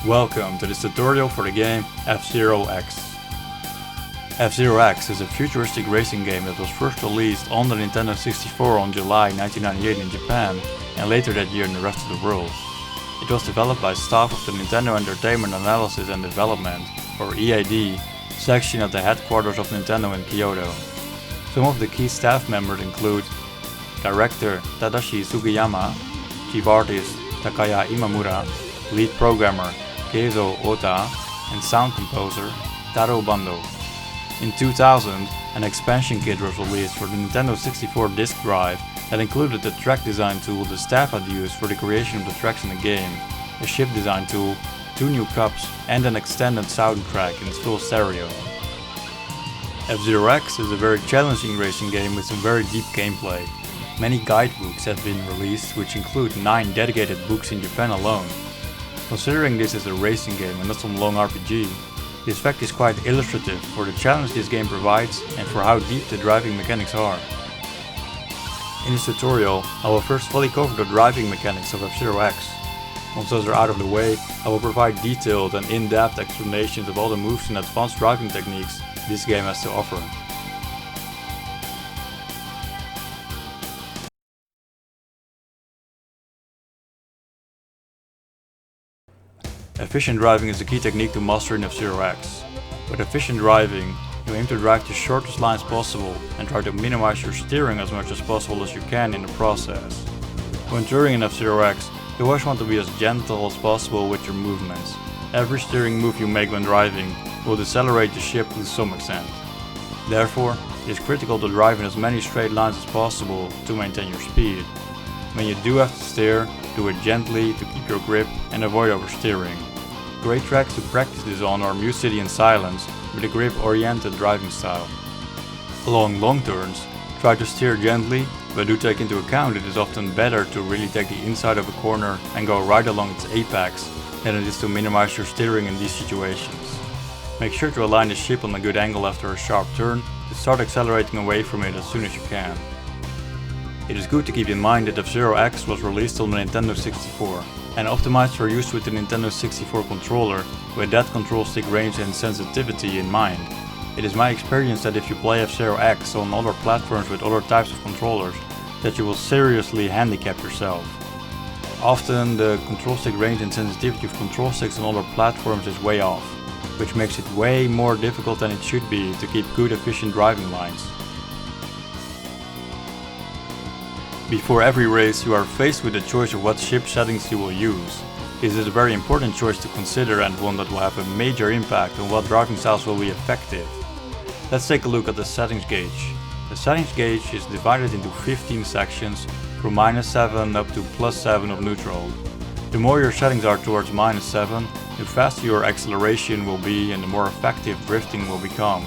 Welcome to this tutorial for the game F-Zero X. F-Zero X is a futuristic racing game that was first released on the Nintendo 64 on July 1998 in Japan and later that year in the rest of the world. It was developed by staff of the Nintendo Entertainment Analysis and Development, or EAD, section at the headquarters of Nintendo in Kyoto. Some of the key staff members include Director Tadashi Sugiyama, Chief Artist Takaya Imamura, Lead Programmer Keizo Ota, and Sound Composer Taro Bando. In 2000, an expansion kit was released for the Nintendo 64 disk drive that included the track design tool the staff had used for the creation of the tracks in the game, a ship design tool, 2 new cups, and an extended soundtrack in full stereo. F-Zero X is a very challenging racing game with some very deep gameplay. Many guidebooks have been released, which include 9 dedicated books in Japan alone. Considering this is a racing game and not some long RPG, this fact is quite illustrative for the challenge this game provides and for how deep the driving mechanics are. In this tutorial, I will first fully cover the driving mechanics of F-Zero X. Once those are out of the way, I will provide detailed and in-depth explanations of all the moves and advanced driving techniques this game has to offer. Efficient driving is the key technique to master in F-Zero X. With efficient driving, you aim to drive the shortest lines possible and try to minimize your steering as much as possible as you can in the process. When touring in F-Zero X, you always want to be as gentle as possible with your movements. Every steering move you make when driving will decelerate the ship to some extent. Therefore, it is critical to drive in as many straight lines as possible to maintain your speed. When you do have to steer, do it gently to keep your grip and avoid oversteering. Great tracks to practice this on are Muse City and Silence with a grip-oriented driving style. Along long turns, try to steer gently, but do take into account it is often better to really take the inside of a corner and go right along its apex than it is to minimize your steering in these situations. Make sure to align the ship on a good angle after a sharp turn to start accelerating away from it as soon as you can. It is good to keep in mind that F-Zero X was released on the Nintendo 64 and optimized for use with the Nintendo 64 controller with that control stick range and sensitivity in mind. It is my experience that if you play F-Zero X on other platforms with other types of controllers, that you will seriously handicap yourself. Often the control stick range and sensitivity of control sticks on other platforms is way off, which makes it way more difficult than it should be to keep good efficient driving lines. Before every race, you are faced with the choice of what ship settings you will use. This is a very important choice to consider and one that will have a major impact on what driving styles will be effective. Let's take a look at the settings gauge. The settings gauge is divided into 15 sections from -7 up to +7 of neutral. The more your settings are towards -7, the faster your acceleration will be and the more effective drifting will become.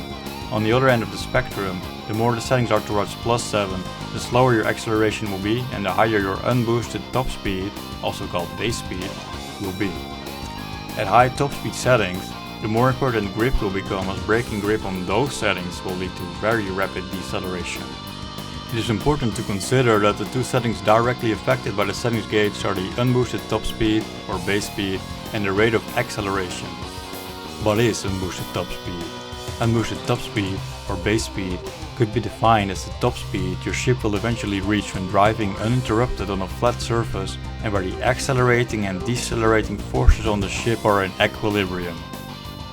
On the other end of the spectrum, the more the settings are towards +7, the slower your acceleration will be and the higher your unboosted top speed, also called base speed, will be. At high top speed settings, the more important grip will become as breaking grip on those settings will lead to very rapid deceleration. It is important to consider that the two settings directly affected by the settings gauge are the unboosted top speed or base speed and the rate of acceleration. What is unboosted top speed? Unboosted top speed, or base speed, could be defined as the top speed your ship will eventually reach when driving uninterrupted on a flat surface and where the accelerating and decelerating forces on the ship are in equilibrium.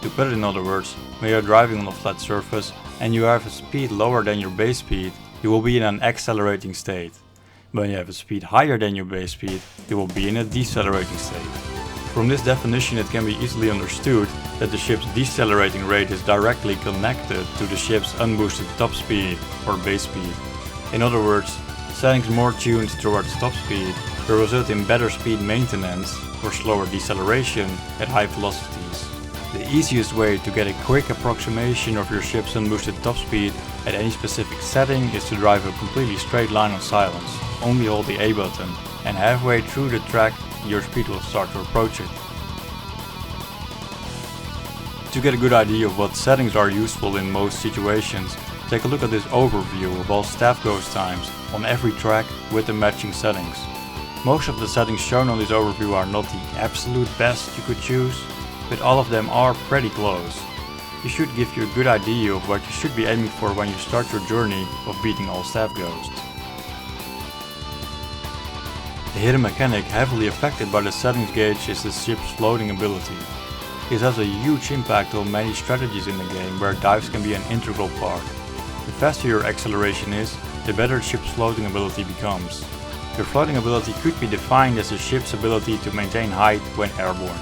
To put it in other words, when you are driving on a flat surface and you have a speed lower than your base speed, you will be in an accelerating state. When you have a speed higher than your base speed, you will be in a decelerating state. From this definition, it can be easily understood that the ship's decelerating rate is directly connected to the ship's unboosted top speed or base speed. In other words, settings more tuned towards top speed will result in better speed maintenance or slower deceleration at high velocities. The easiest way to get a quick approximation of your ship's unboosted top speed at any specific setting is to drive a completely straight line on silence. Only hold the A button, and halfway through the track your speed will start to approach it. To get a good idea of what settings are useful in most situations, take a look at this overview of all staff ghost times on every track with the matching settings. Most of the settings shown on this overview are not the absolute best you could choose, but all of them are pretty close. This should give you a good idea of what you should be aiming for when you start your journey of beating all staff ghosts. A hidden mechanic heavily affected by the settings gauge is the ship's floating ability. This has a huge impact on many strategies in the game where dives can be an integral part. The faster your acceleration is, the better the ship's floating ability becomes. Your floating ability could be defined as the ship's ability to maintain height when airborne.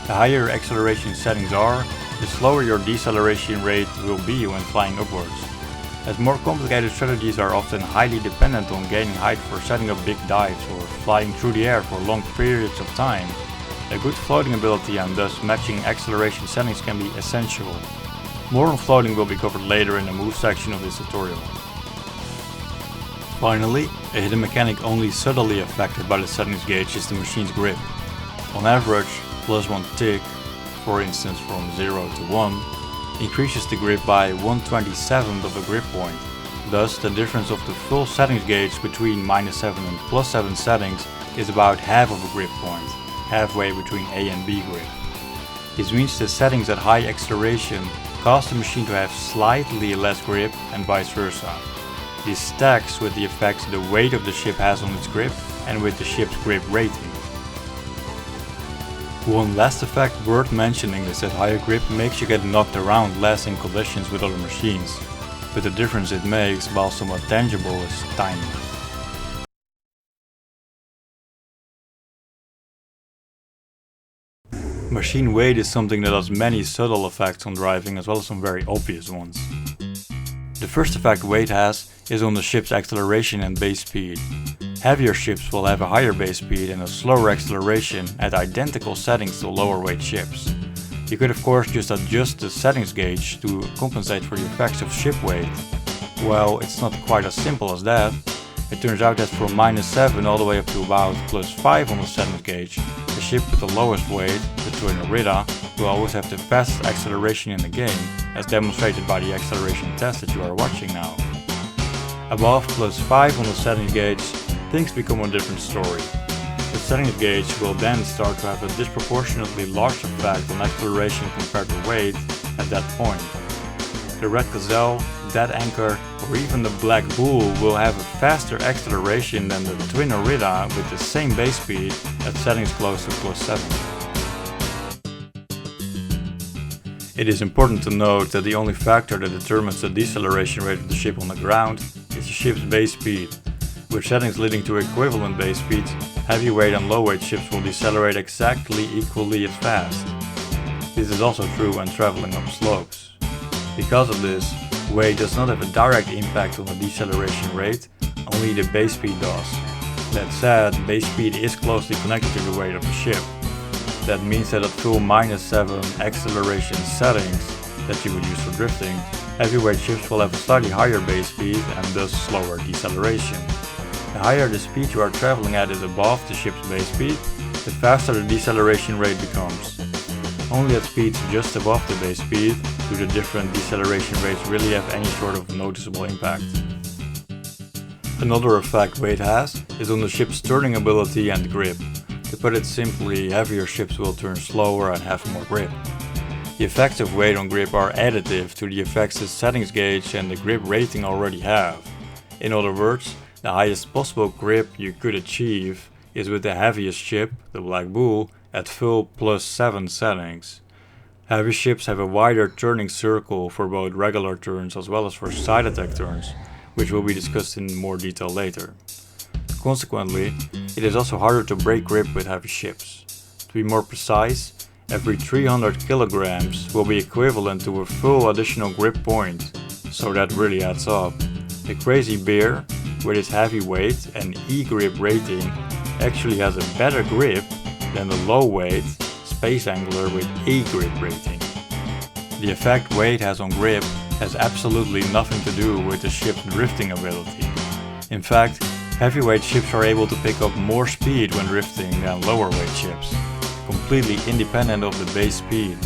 The higher your acceleration settings are, the slower your deceleration rate will be when flying upwards. As more complicated strategies are often highly dependent on gaining height for setting up big dives or flying through the air for long periods of time, a good floating ability and thus matching acceleration settings can be essential. More on floating will be covered later in the move section of this tutorial. Finally, a hidden mechanic only subtly affected by the settings gauge is the machine's grip. On average, +1 tick, for instance from 0 to 1, increases the grip by 1/27th of a grip point. Thus, the difference of the full settings gauge between -7 and +7 settings is about half of a grip point, halfway between A and B grip. This means the settings at high acceleration cause the machine to have slightly less grip and vice versa. This stacks with the effects the weight of the ship has on its grip and with the ship's grip rating. One last effect worth mentioning is that higher grip makes you get knocked around less in collisions with other machines, but the difference it makes, while somewhat tangible, is tiny. Machine weight is something that has many subtle effects on driving as well as some very obvious ones. The first effect weight has is on the ship's acceleration and base speed. Heavier ships will have a higher base speed and a slower acceleration at identical settings to lower weight ships. You could of course just adjust the settings gauge to compensate for the effects of ship weight. Well, it's not quite as simple as that. It turns out that from -7 all the way up to about +5 on the settings gauge, the ship with the lowest weight, the Twin Orida, will always have the fastest acceleration in the game, as demonstrated by the acceleration test that you are watching now. Above +5 on the settings gauge, things become a different story. The settings gauge will then start to have a disproportionately large effect on acceleration compared to weight at that point. The Red Gazelle, Dead Anchor, or even the Black Bull will have a faster acceleration than the Twin Orida with the same base speed at settings close to +7. It is important to note that the only factor that determines the deceleration rate of the ship on the ground is the ship's base speed. With settings leading to equivalent base speeds, heavyweight and low-weight ships will decelerate exactly equally as fast. This is also true when traveling up slopes. Because of this, weight does not have a direct impact on the deceleration rate, only the base speed does. That said, base speed is closely connected to the weight of the ship. That means that at full -7 acceleration settings that you would use for drifting, heavyweight ships will have a slightly higher base speed and thus slower deceleration. The higher the speed you are traveling at is above the ship's base speed, the faster the deceleration rate becomes. Only at speeds just above the base speed do the different deceleration rates really have any sort of noticeable impact. Another effect weight has is on the ship's turning ability and grip. To put it simply, heavier ships will turn slower and have more grip. The effects of weight on grip are additive to the effects the settings gauge and the grip rating already have. In other words, the highest possible grip you could achieve is with the heaviest ship, the Black Bull, at full +7 settings. Heavy ships have a wider turning circle for both regular turns as well as for side attack turns, which will be discussed in more detail later. Consequently, it is also harder to break grip with heavy ships. To be more precise, every 300 kilograms will be equivalent to a full additional grip point, so that really adds up. The Crazy Bear, with its heavy weight and E-grip rating, actually has a better grip than the low weight Space Angler with A-grip rating. The effect weight has on grip has absolutely nothing to do with the ship's drifting ability. In fact, heavyweight ships are able to pick up more speed when drifting than lower weight ships, completely independent of the base speed.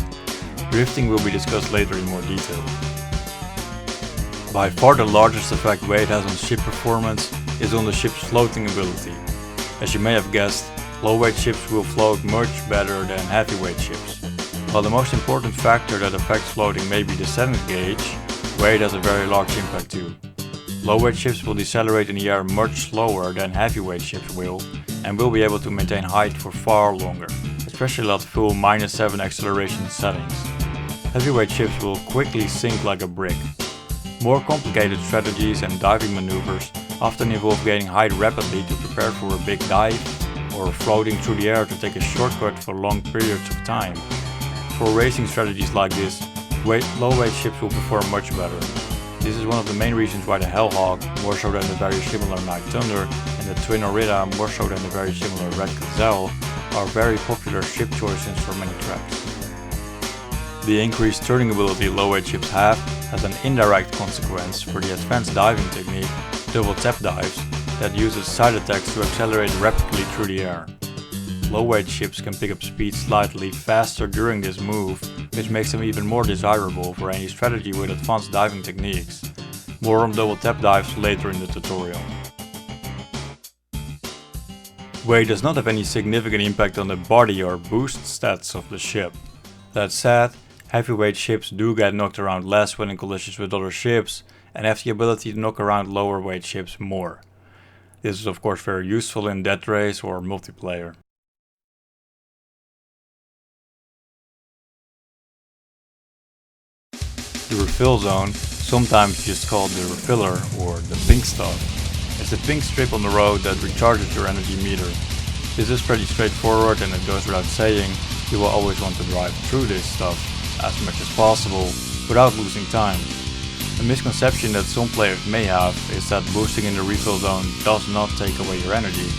Drifting will be discussed later in more detail. By far the largest effect weight has on ship performance is on the ship's floating ability. As you may have guessed, low weight ships will float much better than heavyweight ships. While the most important factor that affects floating may be the center gauge, weight has a very large impact too. Low-weight ships will decelerate in the air much slower than heavyweight ships will, and will be able to maintain height for far longer, especially at full -7 acceleration settings. Heavyweight ships will quickly sink like a brick. More complicated strategies and diving maneuvers often involve gaining height rapidly to prepare for a big dive, or floating through the air to take a shortcut for long periods of time. For racing strategies like this, low-weight ships will perform much better. This is one of the main reasons why the Hellhawk, more so than the very similar Night Thunder, and the Twin Orida, more so than the very similar Red Gazelle, are very popular ship choices for many tracks. The increased turning ability low-weight ships have has an indirect consequence for the advanced diving technique, double tap dives, that uses side attacks to accelerate rapidly through the air. Low-weight ships can pick up speed slightly faster during this move, which makes them even more desirable for any strategy with advanced diving techniques. More on double tap dives later in the tutorial. Weight does not have any significant impact on the body or boost stats of the ship. That said, heavyweight ships do get knocked around less when in collisions with other ships, and have the ability to knock around lower weight ships more. This is of course very useful in death race or multiplayer. The refill zone, sometimes just called the refiller or the pink stuff, is a pink strip on the road that recharges your energy meter. This is pretty straightforward, and it goes without saying you will always want to drive through this stuff as much as possible without losing time. A misconception that some players may have is that boosting in the refill zone does not take away your energy.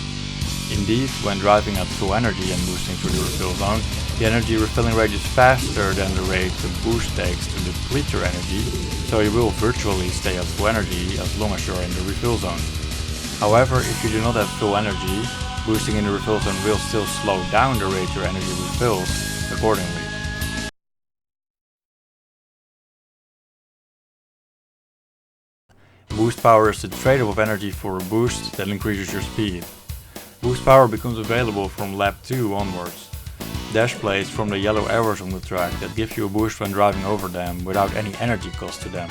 Indeed, when driving at full energy and boosting through the refill zone, the energy refilling rate is faster than the rate the boost takes to deplete your energy, so you will virtually stay at full energy as long as you're in the refill zone. However, if you do not have full energy, boosting in the refill zone will still slow down the rate your energy refills accordingly. Boost power is the trade-off of energy for a boost that increases your speed. Boost power becomes available from lap 2 onwards. Dash plates form the yellow arrows on the track that give you a boost when driving over them without any energy cost to them.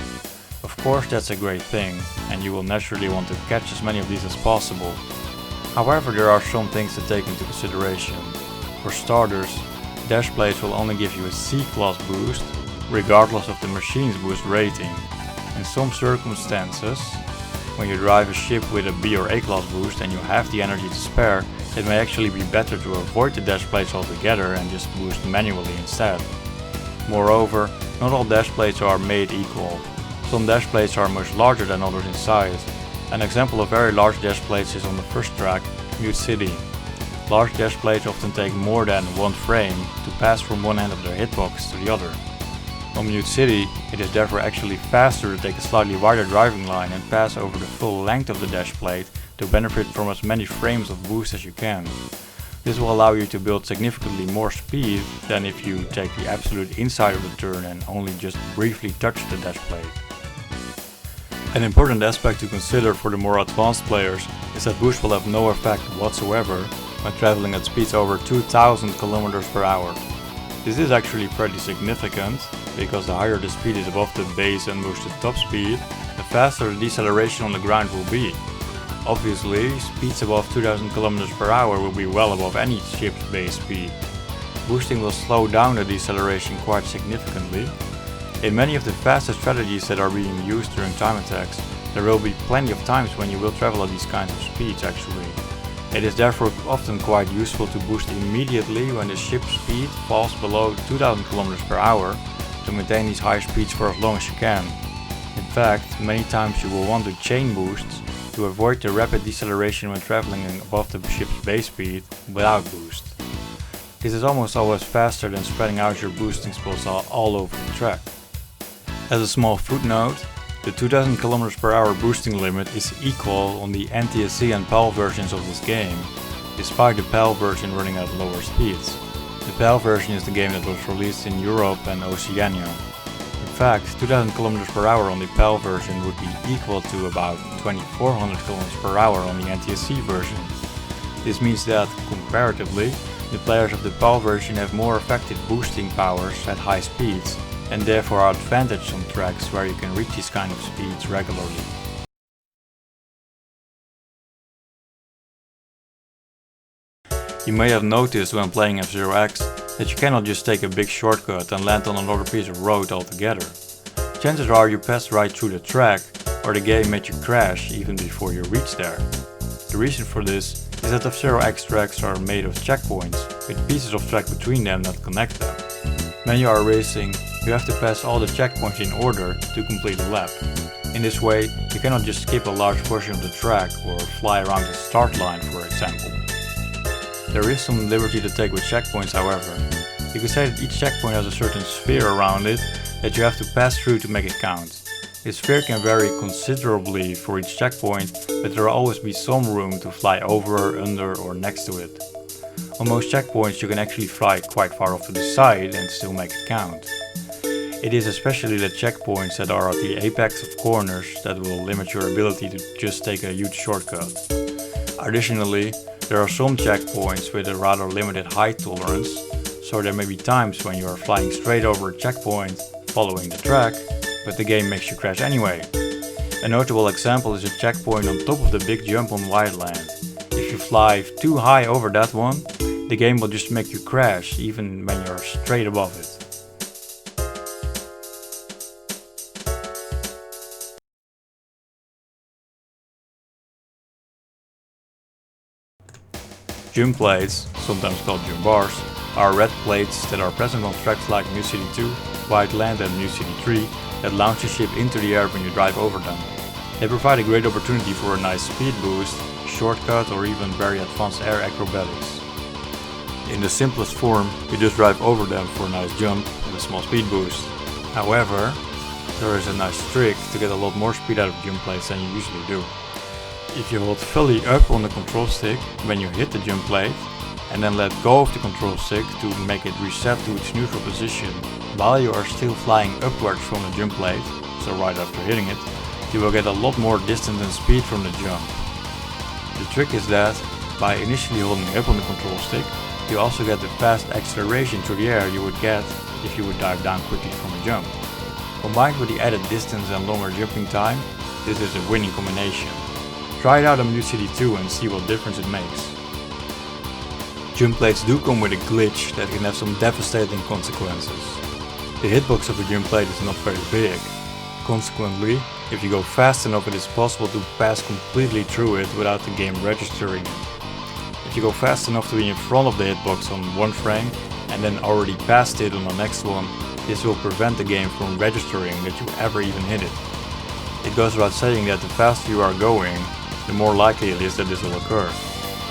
Of course, that's a great thing, and you will naturally want to catch as many of these as possible. However, there are some things to take into consideration. For starters, dash plates will only give you a C-class boost, regardless of the machine's boost rating. In some circumstances, when you drive a ship with a B or A class boost and you have the energy to spare, it may actually be better to avoid the dash plates altogether and just boost manually instead. Moreover, not all dash plates are made equal. Some dash plates are much larger than others in size. An example of very large dash plates is on the first track, Mute City. Large dash plates often take more than one frame to pass from one end of their hitbox to the other. On Mute City, it is therefore actually faster to take a slightly wider driving line and pass over the full length of the dash plate to benefit from as many frames of boost as you can. This will allow you to build significantly more speed than if you take the absolute inside of the turn and only just briefly touch the dash plate. An important aspect to consider for the more advanced players is that boost will have no effect whatsoever when traveling at speeds over 2000 km per hour. This is actually pretty significant, because the higher the speed is above the base and boosted top speed, the faster the deceleration on the ground will be. Obviously, speeds above 2000 km per hour will be well above any ship's base speed. Boosting will slow down the deceleration quite significantly. In many of the fastest strategies that are being used during time attacks, there will be plenty of times when you will travel at these kinds of speeds actually. It is therefore often quite useful to boost immediately when the ship's speed falls below 2000 km per hour to maintain these high speeds for as long as you can. In fact, many times you will want to chain boosts to avoid the rapid deceleration when traveling above the ship's base speed without boost. This is almost always faster than spreading out your boosting spots all over the track. As a small footnote, the 2000 km per hour boosting limit is equal on the NTSC and PAL versions of this game, despite the PAL version running at lower speeds. The PAL version is the game that was released in Europe and Oceania. In fact, 2000 km per hour on the PAL version would be equal to about 2400 km per hour on the NTSC version. This means that, comparatively, The players of the PAL version have more effective boosting powers at high speeds, and therefore are advantaged on tracks where you can reach these kind of speeds regularly. You may have noticed when playing F-Zero X that you cannot just take a big shortcut and land on another piece of road altogether. Chances are you passed right through the track, or the game made you crash even before you reached there. The reason for this is that F-Zero X tracks are made of checkpoints, with pieces of track between them that connect them. When you are racing, you have to pass all the checkpoints in order to complete a lap. In this way, you cannot just skip a large portion of the track or fly around the start line, for example. There is some liberty to take with checkpoints, however. You could say that each checkpoint has a certain sphere around it that you have to pass through to make it count. This sphere can vary considerably for each checkpoint, but there will always be some room to fly over, under or next to it. On most checkpoints you can actually fly quite far off to the side and still make it count. It is especially the checkpoints that are at the apex of corners that will limit your ability to just take a huge shortcut. Additionally, there are some checkpoints with a rather limited height tolerance, so there may be times when you are flying straight over a checkpoint, following the track, but the game makes you crash anyway. A notable example is a checkpoint on top of the big jump on Wildland. If you fly too high over that one, the game will just make you crash even when you're straight above it. Jump plates, sometimes called jump bars, are red plates that are present on tracks like Muse City 2, Wildland and Muse City 3 that launch the ship into the air when you drive over them. They provide a great opportunity for a nice speed boost, shortcut or even very advanced air acrobatics. In the simplest form, you just drive over them for a nice jump and a small speed boost. However, there is a nice trick to get a lot more speed out of jump plates than you usually do. If you hold fully up on the control stick when you hit the jump plate, and then let go of the control stick to make it reset to its neutral position while you are still flying upwards from the jump plate, so right after hitting it, you will get a lot more distance and speed from the jump. The trick is that, by initially holding up on the control stick, you also get the fast acceleration through the air you would get if you would dive down quickly from a jump. Combined with the added distance and longer jumping time, this is a winning combination. Try it out on Muse City 2 and see what difference it makes. Jump plates do come with a glitch that can have some devastating consequences. The hitbox of a jump plate is not very big. Consequently, if you go fast enough, it is possible to pass completely through it without the game registering it. If you go fast enough to be in front of the hitbox on one frame and then already passed it on the next one, this will prevent the game from registering that you ever even hit it. It goes without saying that the faster you are going, the more likely it is that this will occur.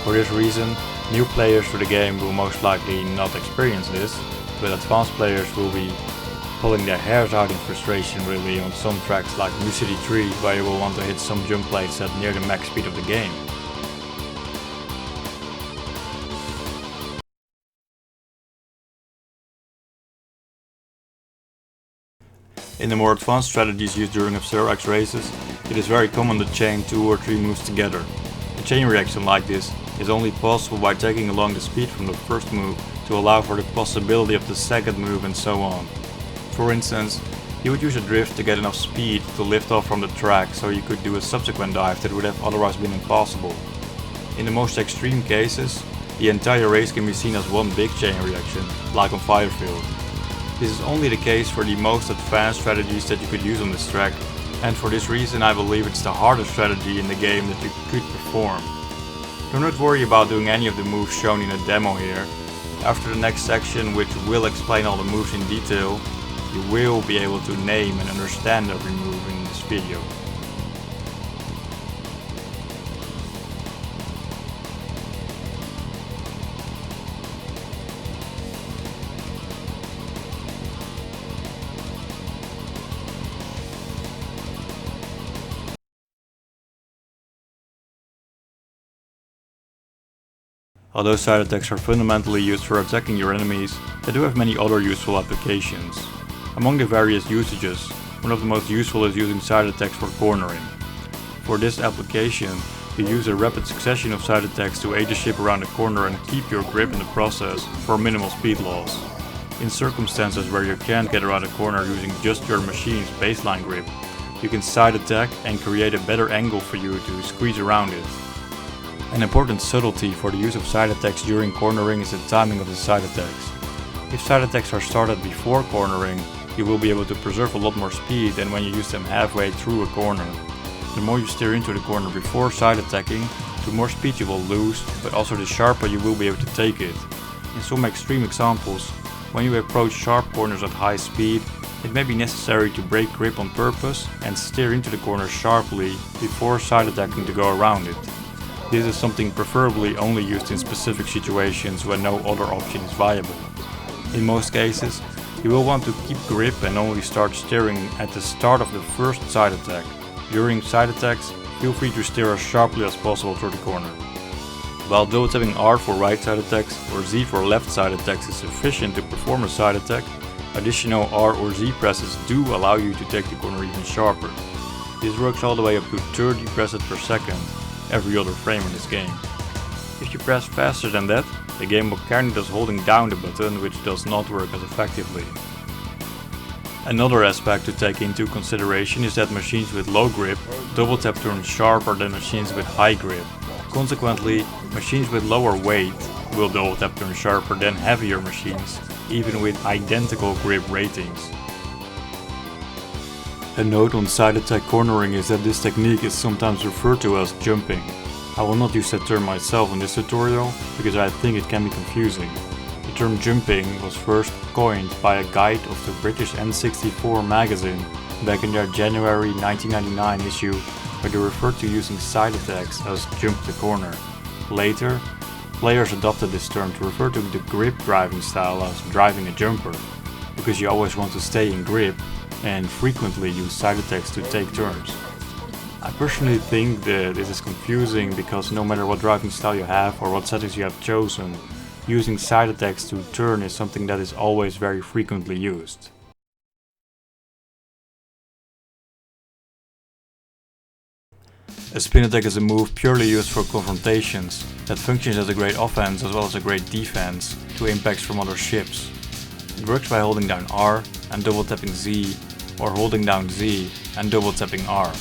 For this reason, new players to the game will most likely not experience this, but advanced players will be pulling their hairs out in frustration really on some tracks like Muse City 3, where you will want to hit some jump plates at near the max speed of the game. In the more advanced strategies used during F-Zero X races, it is very common to chain 2 or 3 moves together. A chain reaction like this is only possible by taking along the speed from the first move to allow for the possibility of the second move and so on. For instance, you would use a drift to get enough speed to lift off from the track so you could do a subsequent dive that would have otherwise been impossible. In the most extreme cases, the entire race can be seen as one big chain reaction, like on Firefield. This is only the case for the most advanced strategies that you could use on this track, and for this reason I believe it's the hardest strategy in the game that you could perform. Do not worry about doing any of the moves shown in the demo here. After the next section, which will explain all the moves in detail, you will be able to name and understand every move in this video. Although side attacks are fundamentally used for attacking your enemies, they do have many other useful applications. Among the various usages, one of the most useful is using side attacks for cornering. For this application, You use a rapid succession of side attacks to aid the ship around the corner and keep your grip in the process for minimal speed loss. In circumstances where you can't get around a corner using just your machine's baseline grip, you can side attack and create a better angle for you to squeeze around it. An important subtlety for the use of side attacks during cornering is the timing of the side attacks. If side attacks are started before cornering, you will be able to preserve a lot more speed than when you use them halfway through a corner. The more you steer into the corner before side attacking, the more speed you will lose, but also the sharper you will be able to take it. In some extreme examples, when you approach sharp corners at high speed, it may be necessary to break grip on purpose and steer into the corner sharply before side attacking to go around it. This is something preferably only used in specific situations when no other option is viable. In most cases, you will want to keep grip and only start steering at the start of the first side attack. During side attacks, feel free to steer as sharply as possible through the corner. While double tapping R for right side attacks or Z for left side attacks is sufficient to perform a side attack, additional R or Z presses do allow you to take the corner even sharper. This works all the way up to 30 presses per second, every other frame in this game. If you press faster than that, the game will count it as holding down the button, which does not work as effectively. Another aspect to take into consideration is that machines with low grip double tap turns sharper than machines with high grip. Consequently, machines with lower weight will double tap turn sharper than heavier machines, even with identical grip ratings. A note on side attack cornering is that this technique is sometimes referred to as jumping. I will not use that term myself in this tutorial because I think it can be confusing. The term jumping was first coined by a guide of the British N64 magazine back in their January 1999 issue, where they referred to using side attacks as jump the corner. Later, players adopted this term to refer to the grip driving style as driving a jumper, because you always want to stay in grip and frequently use side attacks to take turns. I personally think that this is confusing because no matter what driving style you have or what settings you have chosen, using side attacks to turn is something that is always very frequently used. A spin attack is a move purely used for confrontations that functions as a great offense as well as a great defense to impacts from other ships. It works by holding down R and double tapping Z, or holding down Z and double tapping R.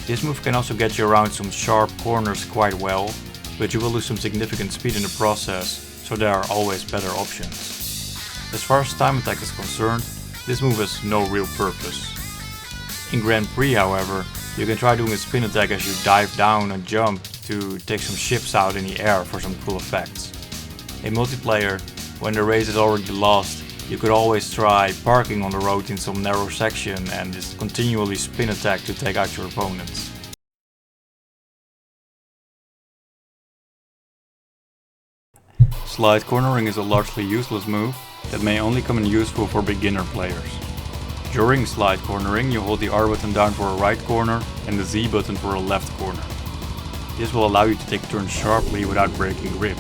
This move can also get you around some sharp corners quite well, but you will lose some significant speed in the process, so there are always better options. As far as time attack is concerned, this move has no real purpose. In Grand Prix, however, you can try doing a spin attack as you dive down and jump to take some ships out in the air for some cool effects. In multiplayer, when the race is already lost, you could always try parking on the road in some narrow section and just continually spin attack to take out your opponents. Slide cornering is a largely useless move that may only come in useful for beginner players. During slide cornering, you hold the R button down for a right corner and the Z button for a left corner. This will allow you to take turns sharply without breaking grip.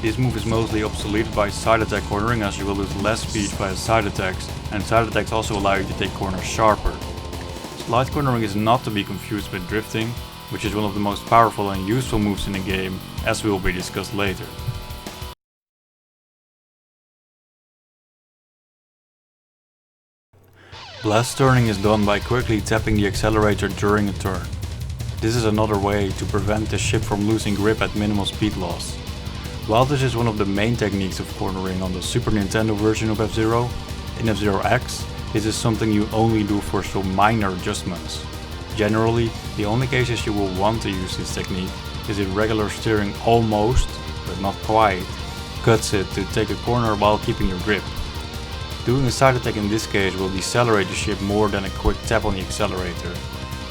This move is mostly obsoleted by side attack cornering, as you will lose less speed via side attacks, and side attacks also allow you to take corners sharper. Slide cornering is not to be confused with drifting, which is one of the most powerful and useful moves in the game, as will be discussed later. Blast turning is done by quickly tapping the accelerator during a turn. This is another way to prevent the ship from losing grip at minimal speed loss. While this is one of the main techniques of cornering on the Super Nintendo version of F-Zero, in F-Zero X, this is something you only do for some minor adjustments. Generally, the only cases you will want to use this technique is if regular steering almost, but not quite, cuts it to take a corner while keeping your grip. Doing a side attack in this case will decelerate the ship more than a quick tap on the accelerator.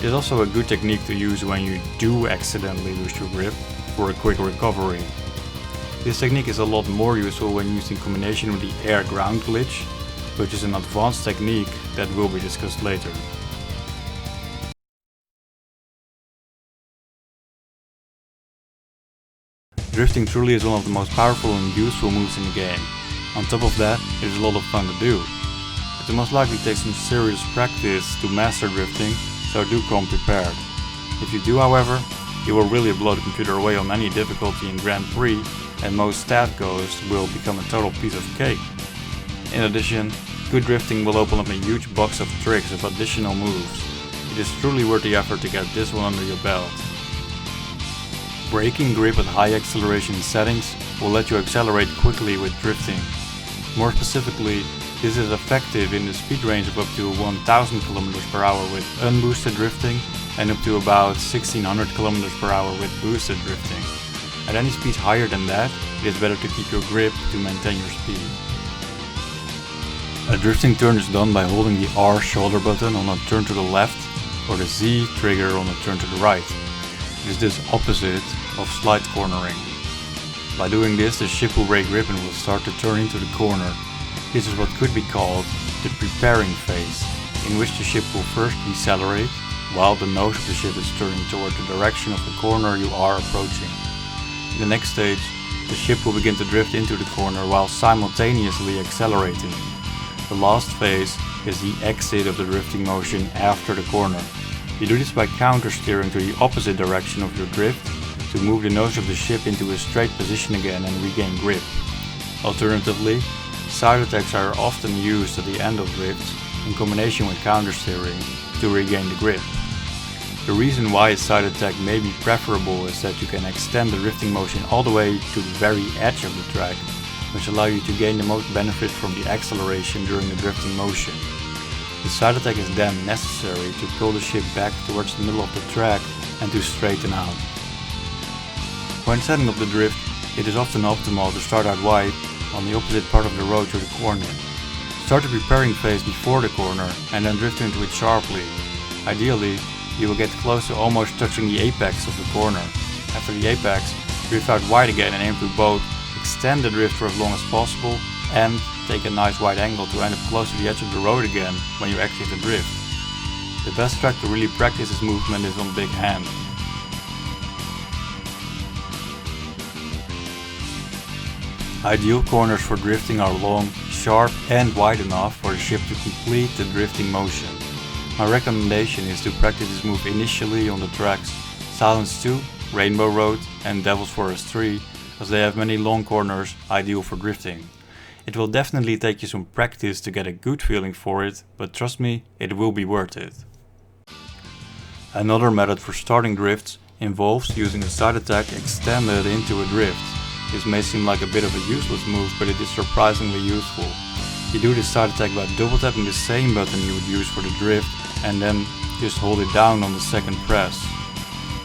It is also a good technique to use when you do accidentally lose your grip for a quick recovery. This technique is a lot more useful when used in combination with the air-ground glitch, which is an advanced technique that will be discussed later. Drifting truly is one of the most powerful and useful moves in the game. On top of that, it is a lot of fun to do. It will most likely take some serious practice to master drifting, so do come prepared. If you do, however, you will really blow the computer away on any difficulty in Grand Prix, and most stat goals will become a total piece of cake. In addition, good drifting will open up a huge box of tricks of additional moves. It is truly worth the effort to get this one under your belt. Braking grip at high acceleration settings will let you accelerate quickly with drifting. More specifically, this is effective in the speed range of up to 1000 km per hour with unboosted drifting and up to about 1600 km per hour with boosted drifting. At any speed higher than that, it is better to keep your grip to maintain your speed. A drifting turn is done by holding the R shoulder button on a turn to the left or the Z trigger on a turn to the right. It is this opposite of slide cornering. By doing this, the ship will break grip and will start to turn into the corner. This is what could be called the preparing phase, in which the ship will first decelerate while the nose of the ship is turning toward the direction of the corner you are approaching. In the next stage, the ship will begin to drift into the corner while simultaneously accelerating. The last phase is the exit of the drifting motion after the corner. You do this by counter-steering to the opposite direction of your drift to move the nose of the ship into a straight position again and regain grip. Alternatively, side attacks are often used at the end of drifts in combination with counter-steering to regain the grip. The reason why a side attack may be preferable is that you can extend the drifting motion all the way to the very edge of the track, which allows you to gain the most benefit from the acceleration during the drifting motion. The side attack is then necessary to pull the ship back towards the middle of the track and to straighten out. When setting up the drift, it is often optimal to start out wide on the opposite part of the road to the corner. Start the preparing phase before the corner and then drift into it sharply. Ideally, you will get close to almost touching the apex of the corner. After the apex, drift out wide again and aim to both extend the drift for as long as possible and take a nice wide angle to end up close to the edge of the road again when you exit the drift. The best track to really practice this movement is on Big Hand. Ideal corners for drifting are long, sharp and wide enough for the ship to complete the drifting motion. My recommendation is to practice this move initially on the tracks Silence 2, Rainbow Road and Devil's Forest 3, as they have many long corners ideal for drifting. It will definitely take you some practice to get a good feeling for it, but trust me, it will be worth it. Another method for starting drifts involves using a side attack extended into a drift. This may seem like a bit of a useless move, but it is surprisingly useful. You do this side attack by double tapping the same button you would use for the drift and then just hold it down on the second press.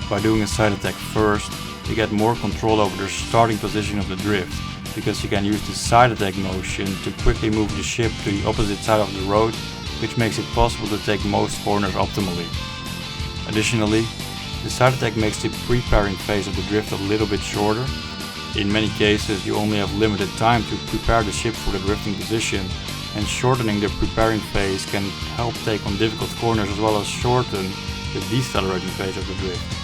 By doing a side attack first, you get more control over the starting position of the drift, because you can use the side attack motion to quickly move the ship to the opposite side of the road, which makes it possible to take most corners optimally. Additionally, the side attack makes the preparing phase of the drift a little bit shorter. In many cases, you only have limited time to prepare the ship for the drifting position, and shortening the preparing phase can help take on difficult corners as well as shorten the decelerating phase of the drift.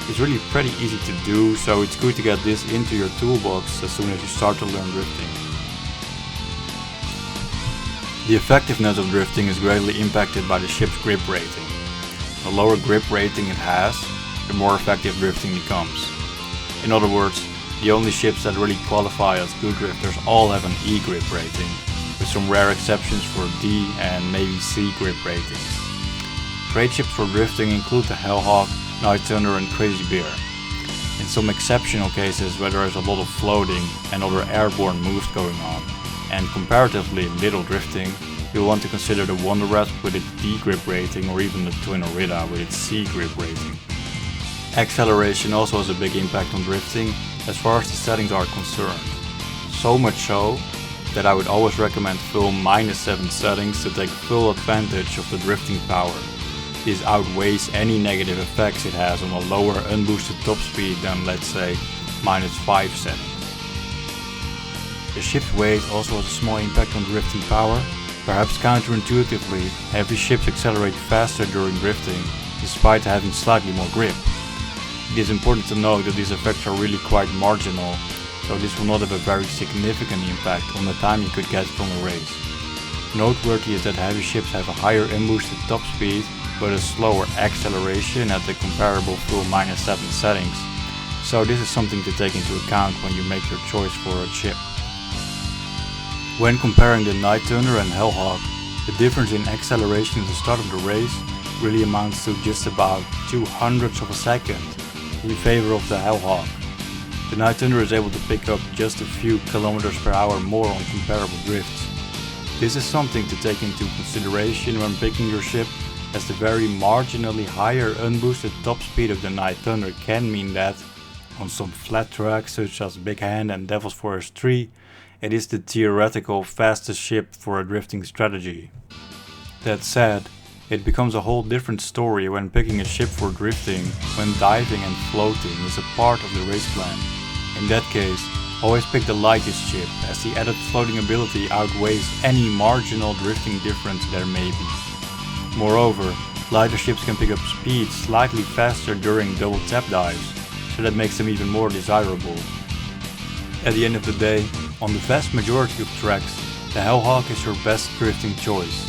It's really pretty easy to do, so it's good to get this into your toolbox as soon as you start to learn drifting. The effectiveness of drifting is greatly impacted by the ship's grip rating. The lower grip rating it has, the more effective drifting becomes. In other words, the only ships that really qualify as good drifters all have an E grip rating, with some rare exceptions for D and maybe C grip ratings. Great ships for drifting include the Hellhawk, Night Thunder and Crazy Bear. In some exceptional cases where there is a lot of floating and other airborne moves going on, and comparatively little drifting, you'll want to consider the Wonder Rat with its D grip rating or even the Twin Orida with its C grip rating. Acceleration also has a big impact on drifting as far as the settings are concerned. So much so that I would always recommend full -7 settings to take full advantage of the drifting power. This outweighs any negative effects it has on a lower unboosted top speed than, let's say, -5 settings. The ship's weight also has a small impact on drifting power. Perhaps counterintuitively, heavy ships accelerate faster during drifting, despite having slightly more grip. It is important to note that these effects are really quite marginal, so this will not have a very significant impact on the time you could get from a race. Noteworthy is that heavy ships have a higher unboosted top speed but a slower acceleration at the comparable full -7 settings. So this is something to take into account when you make your choice for a ship. When comparing the Night Thunder and Hellhawk, the difference in acceleration at the start of the race really amounts to just about 200ths of a second in favor of the Hellhawk. The Night Thunder is able to pick up just a few kilometers per hour more on comparable drifts. This is something to take into consideration when picking your ship, as the very marginally higher unboosted top speed of the Night Thunder can mean that, on some flat tracks such as Big Hand and Devil's Forest 3, it is the theoretical fastest ship for a drifting strategy. That said, it becomes a whole different story when picking a ship for drifting when diving and floating is a part of the race plan. In that case, always pick the lightest ship, as the added floating ability outweighs any marginal drifting difference there may be. Moreover, lighter ships can pick up speed slightly faster during double tap dives, so that makes them even more desirable. At the end of the day, on the vast majority of tracks, the Hellhawk is your best drifting choice.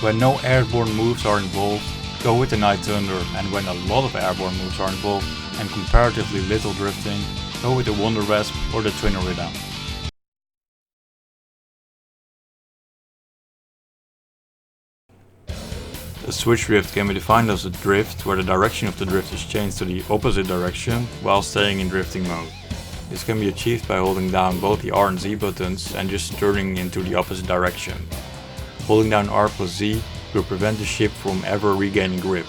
When no airborne moves are involved, go with the Night Thunder, and when a lot of airborne moves are involved and comparatively little drifting, go with the Wonder Wasp or the Twin Orida. A switch drift can be defined as a drift where the direction of the drift is changed to the opposite direction while staying in drifting mode. This can be achieved by holding down both the R and Z buttons and just turning into the opposite direction. Holding down R plus Z will prevent the ship from ever regaining grip.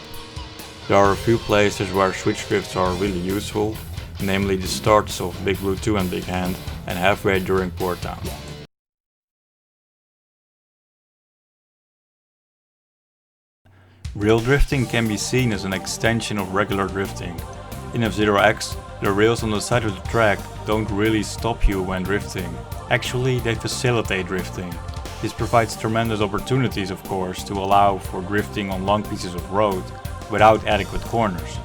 There are a few places where switch drifts are really useful, namely the starts of Big Blue 2 and Big Hand, and halfway during Port Town. Rail drifting can be seen as an extension of regular drifting. In F-Zero X, the rails on the side of the track don't really stop you when drifting. Actually, they facilitate drifting. This provides tremendous opportunities, of course, to allow for drifting on long pieces of road without adequate corners.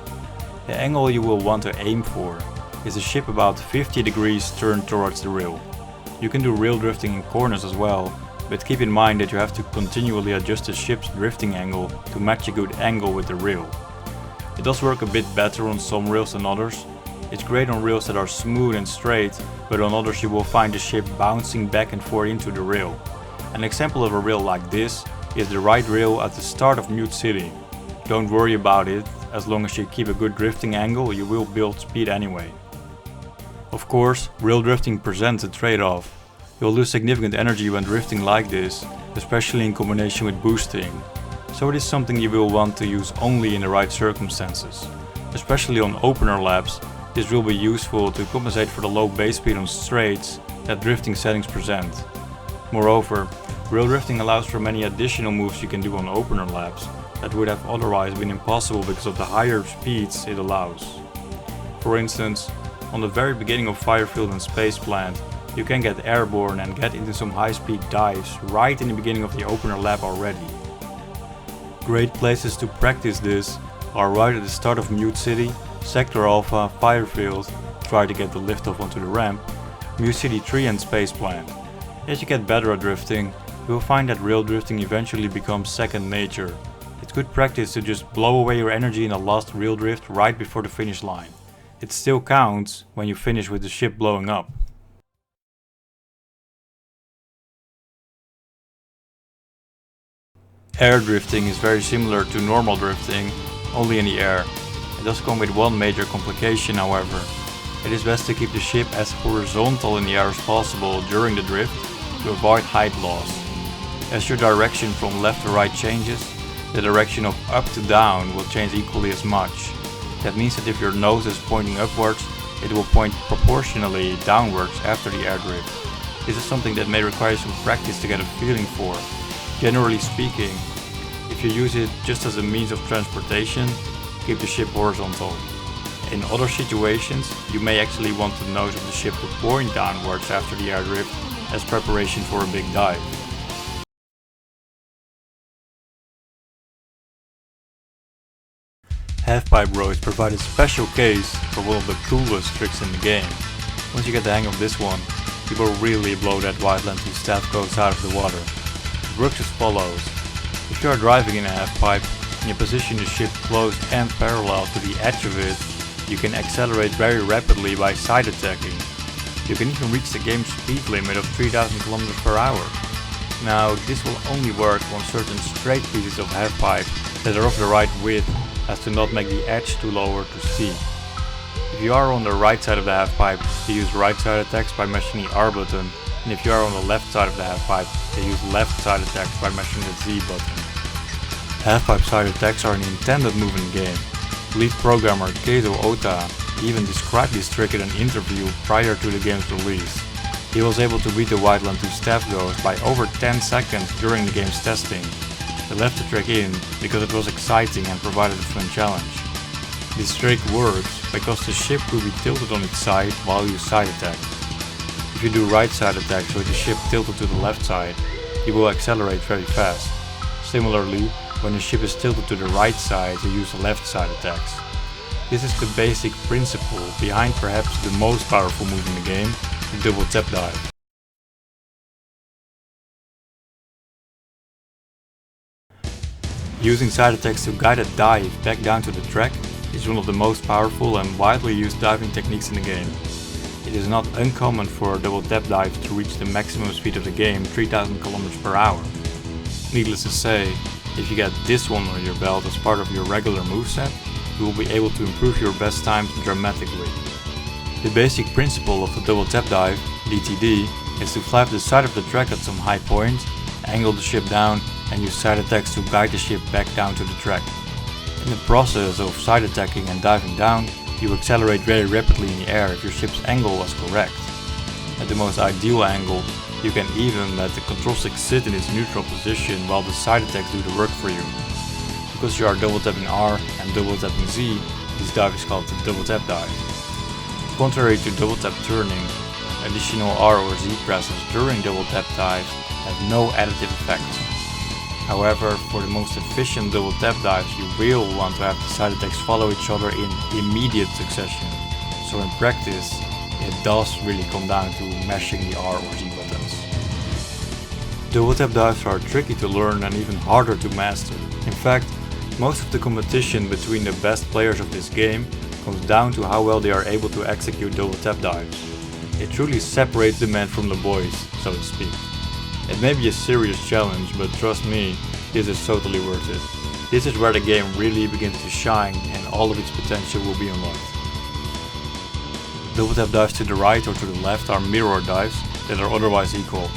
The angle you will want to aim for is a ship about 50 degrees turned towards the rail. You can do rail drifting in corners as well, but keep in mind that you have to continually adjust the ship's drifting angle to match a good angle with the rail. It does work a bit better on some rails than others. It's great on rails that are smooth and straight, but on others you will find the ship bouncing back and forth into the rail. An example of a rail like this is the right rail at the start of Mute City. Don't worry about it, as long as you keep a good drifting angle you will build speed anyway. Of course, rail drifting presents a trade-off. You'll lose significant energy when drifting like this, especially in combination with boosting. So it is something you will want to use only in the right circumstances. Especially on opener laps, this will be useful to compensate for the low base speed on straights that drifting settings present. Moreover, rail drifting allows for many additional moves you can do on opener laps that would have otherwise been impossible because of the higher speeds it allows. For instance, on the very beginning of Firefield and Space Plant, you can get airborne and get into some high-speed dives right in the beginning of the opener lap already. Great places to practice this are right at the start of Mute City, Sector Alpha, Firefield, try to get the liftoff onto the ramp, Mute City 3 and Space Plant. As you get better at drifting, you will find that rail drifting eventually becomes second nature. It's good practice to just blow away your energy in the last rail drift right before the finish line. It still counts when you finish with the ship blowing up. Air drifting is very similar to normal drifting, only in the air. It does come with one major complication, however. It is best to keep the ship as horizontal in the air as possible during the drift to avoid height loss. As your direction from left to right changes, the direction of up to down will change equally as much. That means that if your nose is pointing upwards, it will point proportionally downwards after the air drift. This is something that may require some practice to get a feeling for. Generally speaking, if you use it just as a means of transportation, keep the ship horizontal. In other situations, you may actually want the nose of the ship to point downwards after the air drift as preparation for a big dive. Halfpipe Bros provide a special case for one of the coolest tricks in the game. Once you get the hang of this one, you will really blow that Wildland 2 staff coats out of the water. It works as follows. If you are driving in a halfpipe, When you position the ship close and parallel to the edge of it, you can accelerate very rapidly by side attacking. You can even reach the game's speed limit of 3000 km per hour. Now, this will only work on certain straight pieces of half-pipe that are of the right width as to not make the edge too lower to see. If you are on the right side of the half-pipe, you use right side attacks by mashing the R button, and if you are on the left side of the half-pipe, you use left side attacks by mashing the Z button. Half-pipe side attacks are an intended move in the game. Lead programmer Keito Ota even described this trick in an interview prior to the game's release. He was able to beat the Wide-Land 2 staff ghost by over 10 seconds during the game's testing. They left the trick in because it was exciting and provided a fun challenge. This trick works because the ship will be tilted on its side while you side attack. If you do right side attacks with the ship tilted to the left side, you will accelerate very fast. Similarly, when the ship is tilted to the right side, you use left side attacks. This is the basic principle behind perhaps the most powerful move in the game, the double tap dive. Using side attacks to guide a dive back down to the track is one of the most powerful and widely used diving techniques in the game. It is not uncommon for a double tap dive to reach the maximum speed of the game, 3000 km per hour. Needless to say, if you get this one on your belt as part of your regular moveset, you will be able to improve your best times dramatically. The basic principle of a double tap dive, DTD, is to fly up the side of the track at some high point, angle the ship down, and use side attacks to guide the ship back down to the track. In the process of side attacking and diving down, you accelerate very rapidly in the air if your ship's angle was correct. At the most ideal angle, you can even let the control stick sit in its neutral position while the side attacks do the work for you. Because you are double tapping R and double tapping Z, this dive is called the double tap dive. Contrary to double tap turning, additional R or Z presses during double tap dives have no additive effects. However, for the most efficient double tap dives, you will want to have the side attacks follow each other in immediate succession. So in practice, it does really come down to mashing the R or Z buttons. Double tap dives are tricky to learn and even harder to master. In fact, most of the competition between the best players of this game comes down to how well they are able to execute double tap dives. It truly separates the men from the boys, so to speak. It may be a serious challenge, but trust me, this is totally worth it. This is where the game really begins to shine and all of its potential will be unlocked. Double tap dives to the right or to the left are mirror dives that are otherwise equal.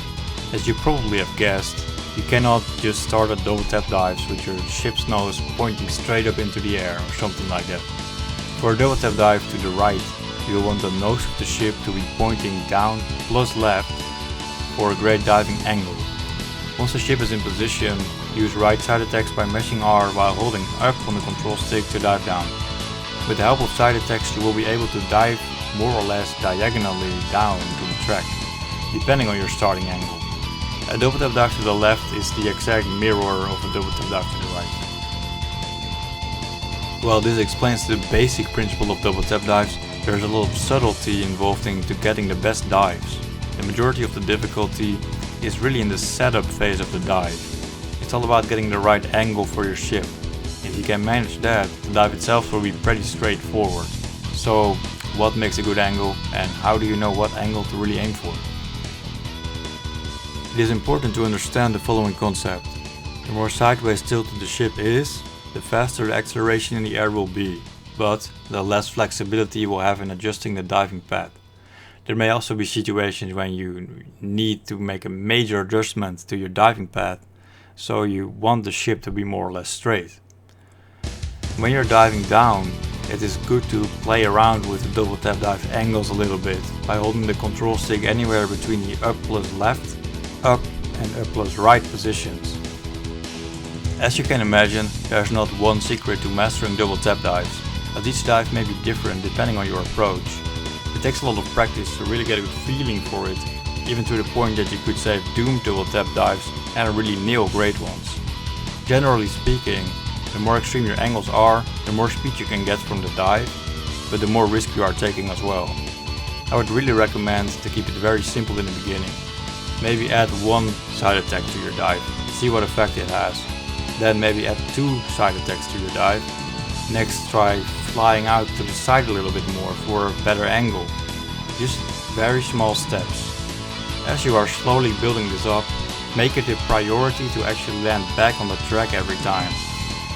As you probably have guessed, you cannot just start a double tap dives with your ship's nose pointing straight up into the air or something like that. For a double tap dive to the right, you will want the nose of the ship to be pointing down plus left for a great diving angle. Once the ship is in position, use right side attacks by mashing R while holding up on the control stick to dive down. With the help of side attacks, you will be able to dive more or less diagonally down to the track, depending on your starting angle. A double tap dive to the left is the exact mirror of a double tap dive to the right. While this explains the basic principle of double tap dives, there is a lot of subtlety involved into getting the best dives. The majority of the difficulty is really in the setup phase of the dive. It's all about getting the right angle for your ship. If you can manage that, the dive itself will be pretty straightforward. So, what makes a good angle and how do you know what angle to really aim for? It is important to understand the following concept. The more sideways tilted the ship is, the faster the acceleration in the air will be, but the less flexibility you will have in adjusting the diving path. There may also be situations when you need to make a major adjustment to your diving path, so you want the ship to be more or less straight. When you're diving down, it is good to play around with the double tap dive angles a little bit by holding the control stick anywhere between the up plus left, up and up plus right positions. As you can imagine, there's not one secret to mastering double tap dives, but each dive may be different depending on your approach. It takes a lot of practice to really get a good feeling for it, even to the point that you could save doomed double tap dives and really nail great ones. Generally speaking, the more extreme your angles are, the more speed you can get from the dive, but the more risk you are taking as well. I would really recommend to keep it very simple in the beginning. Maybe add one side attack to your dive, see what effect it has. Then maybe add 2 side attacks to your dive. Next try flying out to the side a little bit more for a better angle. Just very small steps. As you are slowly building this up, make it a priority to actually land back on the track every time.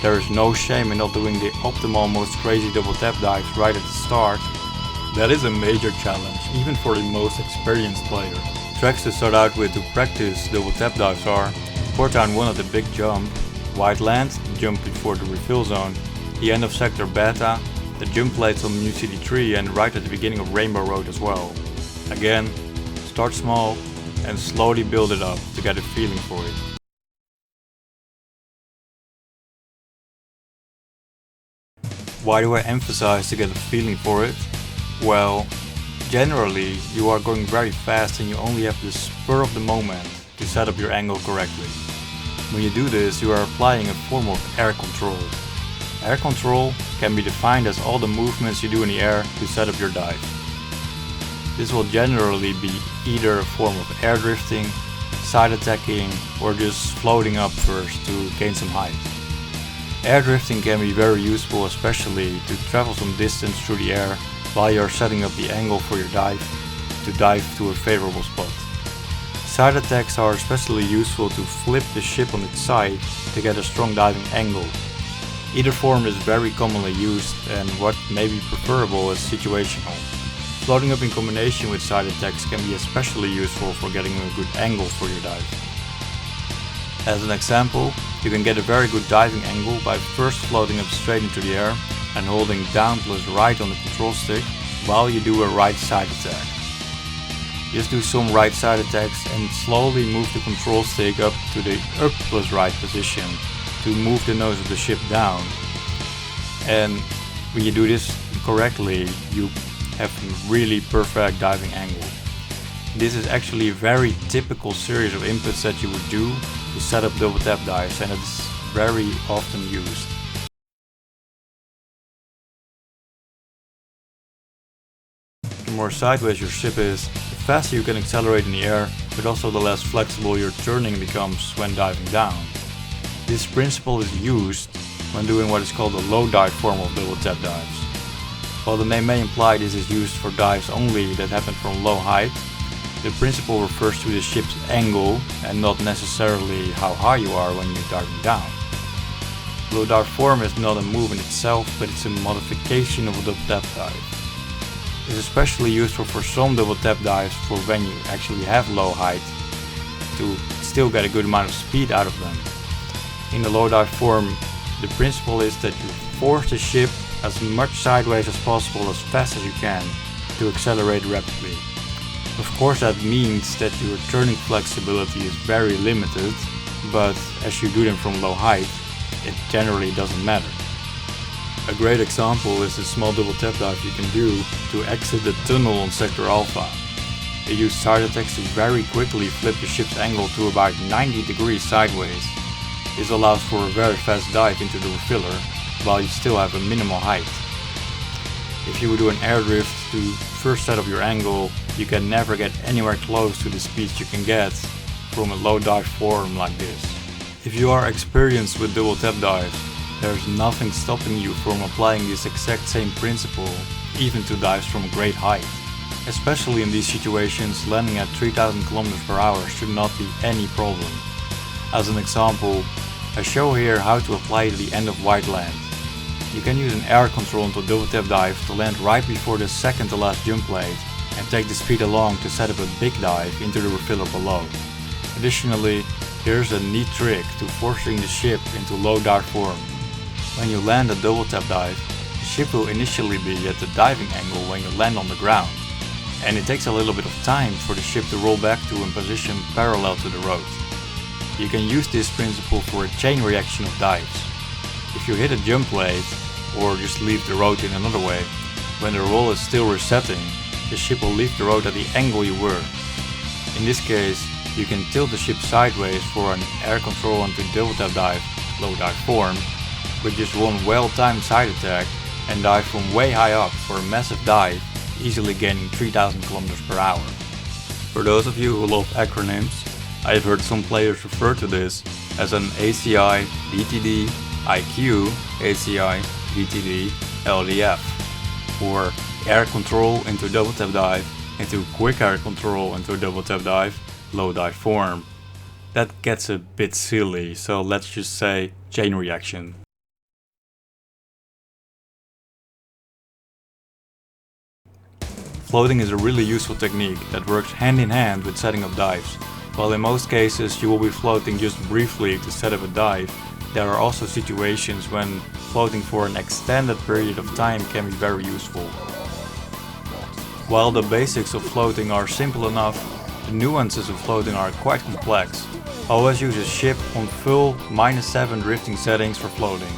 There is no shame in not doing the optimal most crazy double tap dives right at the start. That is a major challenge, even for the most experienced player. Tracks to start out with to practice double tap dives are Port Town 1 at the big jump, White Land, jump before the refill zone, the end of Sector Beta, the jump plates on New City 3 and right at the beginning of Rainbow Road as well. Again, start small and slowly build it up to get a feeling for it. Why do I emphasize to get a feeling for it? Well, generally you are going very fast and you only have the spur of the moment to set up your angle correctly. When you do this, you are applying a form of air control. Air control can be defined as all the movements you do in the air to set up your dive. This will generally be either a form of air drifting, side attacking, or just floating up first to gain some height. Air drifting can be very useful, especially to travel some distance through the air while you are setting up the angle for your dive to dive to a favorable spot. Side attacks are especially useful to flip the ship on its side to get a strong diving angle. Either form is very commonly used, and what may be preferable is situational. Floating up in combination with side attacks can be especially useful for getting a good angle for your dive. As an example, you can get a very good diving angle by first floating up straight into the air and holding down plus right on the control stick while you do a right side attack. Just do some right side attacks and slowly move the control stick up to the up plus right position to move the nose of the ship down. And when you do this correctly, you have a really perfect diving angle. This is actually a very typical series of inputs that you would do to set up double tap dives, and it's very often used. The more sideways your ship is, the faster you can accelerate in the air, but also the less flexible your turning becomes when diving down. This principle is used when doing what is called a low dive form of double tap dives. While the name may imply this is used for dives only that happen from low height, the principle refers to the ship's angle and not necessarily how high you are when you're diving down. Low dive form is not a move in itself, but it's a modification of a double tap dive. It's especially useful for some double tap dives for when you actually have low height to still get a good amount of speed out of them. In the low dive form, the principle is that you force the ship as much sideways as possible as fast as you can to accelerate rapidly. Of course, that means that your turning flexibility is very limited, but as you do them from low height, it generally doesn't matter. A great example is the small double tap dive you can do to exit the tunnel on Sector Alpha. You use side attacks to very quickly flip the ship's angle to about 90 degrees sideways. This allows for a very fast dive into the refiller while you still have a minimal height. If you would do an air drift to first set up your angle, you can never get anywhere close to the speeds you can get from a low dive form like this. If you are experienced with double tap dives, there's nothing stopping you from applying this exact same principle even to dives from great height. Especially in these situations, landing at 3000 km/h should not be any problem. As an example, I show here how to apply the end of White Land. You can use an air control into a double tap dive to land right before the second to last jump plate and take the speed along to set up a big dive into the refiller below. Additionally, here's a neat trick to forcing the ship into low dive form. When you land a double tap dive, the ship will initially be at the diving angle when you land on the ground, and it takes a little bit of time for the ship to roll back to a position parallel to the road. You can use this principle for a chain reaction of dives. If you hit a jump plate, or just leave the road in another way, when the roll is still resetting, the ship will leave the road at the angle you were. In this case, you can tilt the ship sideways for an air control onto double tap dive, low dive form, with just one well-timed side attack and dive from way high up for a massive dive, easily gaining 3000 km/h. For those of you who love acronyms, I have heard some players refer to this as an ACI, DTD, IQ, ACI, DTD, LDF, or air control into double tap dive into quick air control into double tap dive, low dive form. That gets a bit silly, so let's just say chain reaction. Floating is a really useful technique that works hand in hand with setting up dives. While in most cases you will be floating just briefly to set up a dive, there are also situations when floating for an extended period of time can be very useful. While the basics of floating are simple enough, the nuances of floating are quite complex. Always use a ship on full -7 drifting settings for floating.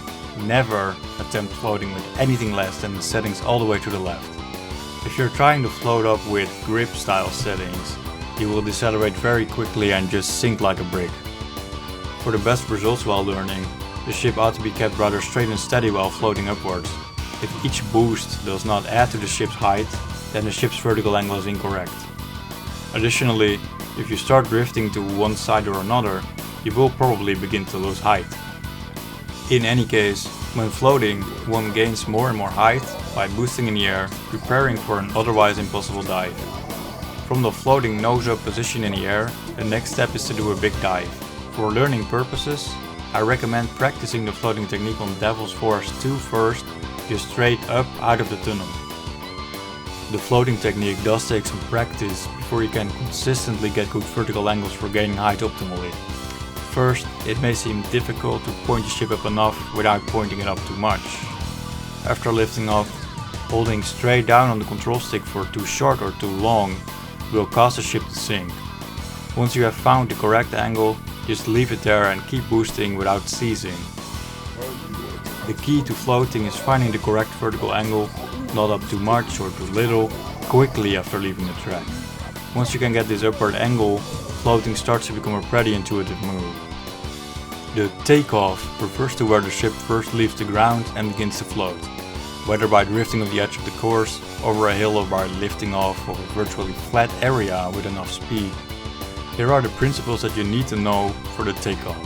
Never attempt floating with anything less than the settings all the way to the left. If you're trying to float up with grip style settings, you will decelerate very quickly and just sink like a brick. For the best results while learning, the ship ought to be kept rather straight and steady while floating upwards. If each boost does not add to the ship's height, then the ship's vertical angle is incorrect. Additionally, if you start drifting to one side or another, you will probably begin to lose height. In any case, when floating, one gains more and more height by boosting in the air, preparing for an otherwise impossible dive. From the floating nose-up position in the air, the next step is to do a big dive. For learning purposes, I recommend practicing the floating technique on Devil's Force 2 first, just straight up out of the tunnel. The floating technique does take some practice before you can consistently get good vertical angles for gaining height optimally. First, it may seem difficult to point the ship up enough without pointing it up too much. After lifting off, holding straight down on the control stick for too short or too long will cause the ship to sink. Once you have found the correct angle, just leave it there and keep boosting without ceasing. The key to floating is finding the correct vertical angle, not up too much or too little, quickly after leaving the track. Once you can get this upward angle, floating starts to become a pretty intuitive move. The takeoff refers to where the ship first leaves the ground and begins to float, whether by drifting on the edge of the course, over a hill, or by lifting off of a virtually flat area with enough speed. Here are the principles that you need to know for the takeoff.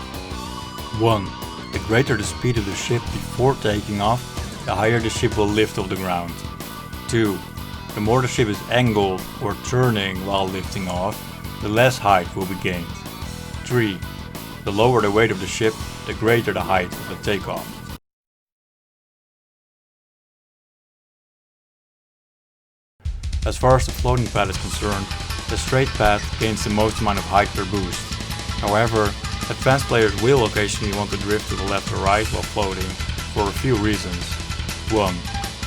1. The greater the speed of the ship before taking off, the higher the ship will lift off the ground. 2. The more the ship is angled or turning while lifting off, the less height will be gained. 3. The lower the weight of the ship, the greater the height of the takeoff. As far as the floating path is concerned, the straight path gains the most amount of height per boost. However, advanced players will occasionally want to drift to the left or right while floating, for a few reasons. 1.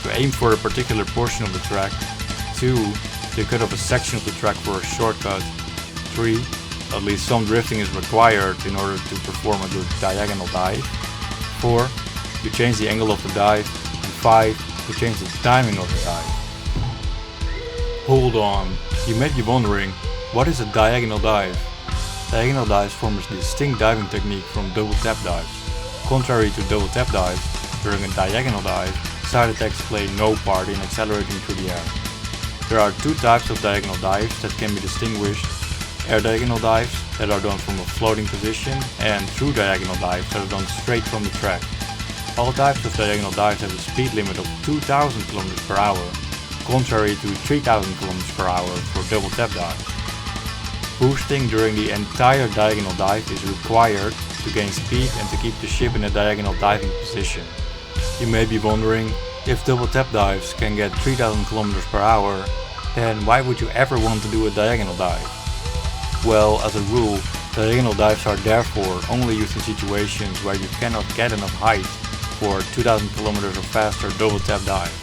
To aim for a particular portion of the track. 2. To cut off a section of the track for a shortcut. 3. At least some drifting is required in order to perform a good diagonal dive. 4. To change the angle of the dive. And 5. To change the timing of the dive. Hold on, you may be wondering, what is a diagonal dive? Diagonal dives form a distinct diving technique from double tap dives. Contrary to double tap dives, during a diagonal dive, side attacks play no part in accelerating through the air. There are two types of diagonal dives that can be distinguished: air diagonal dives that are done from a floating position, and true diagonal dives that are done straight from the track. All types of diagonal dives have a speed limit of 2000 km per hour, contrary to 3000 km per hour for double tap dives. Boosting during the entire diagonal dive is required to gain speed and to keep the ship in a diagonal diving position. You may be wondering, if double tap dives can get 3000 km per hour, then why would you ever want to do a diagonal dive? Well, as a rule, diagonal dives are therefore only used in situations where you cannot get enough height for 2000 km or faster double tap dives.